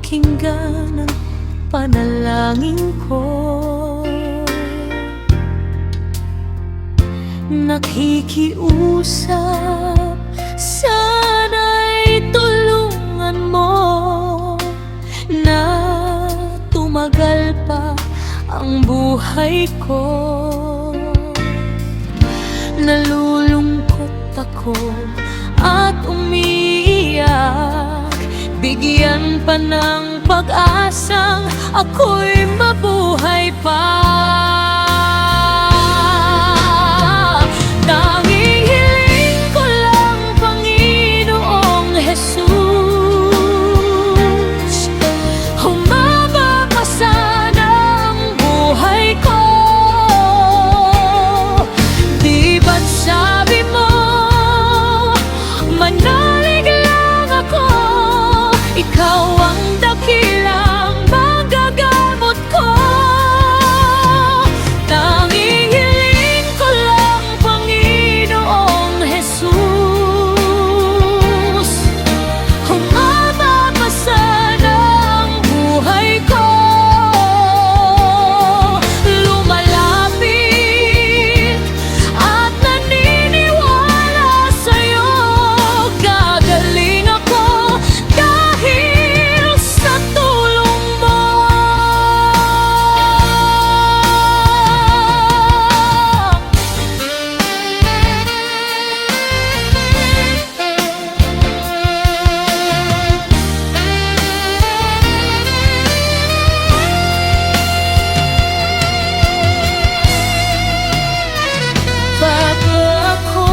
pakinggan ang panalangin ko. Nakikiusap, sana'y tulungan mo na tumagal pa ang buhay ko. Nalulungkot ako at umiiyak, bigyan pa ng pag-asang ako'y mabuhay pa. Tanging hiling ko lang, Panginoong Jesus, humaba pa sana ang buhay ko. Di ba't sabi mo, manalig lang ako, ikaw ang dakilang magagamot ko. Tanging hiling ko lang, Panginoong Jesus, humaba pa sana ang buhay ko. Lumalapit at naniniwala sa'yo, gagaling ako dahil sa tulong mo. Bago ako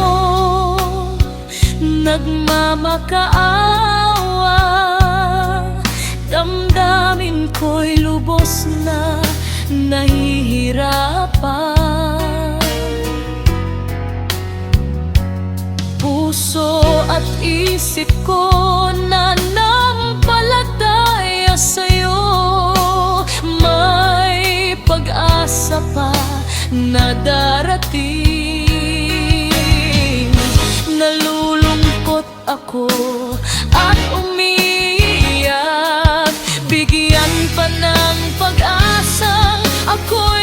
nagmamakaawa, damdamin ko'y lubos na nahihirapan. Puso at isip ko nanampalataya sa'yo, may pag-asa pa na darating. Nalulungkot ako at umiiyak, bigyan pa ng pag-asang ako'y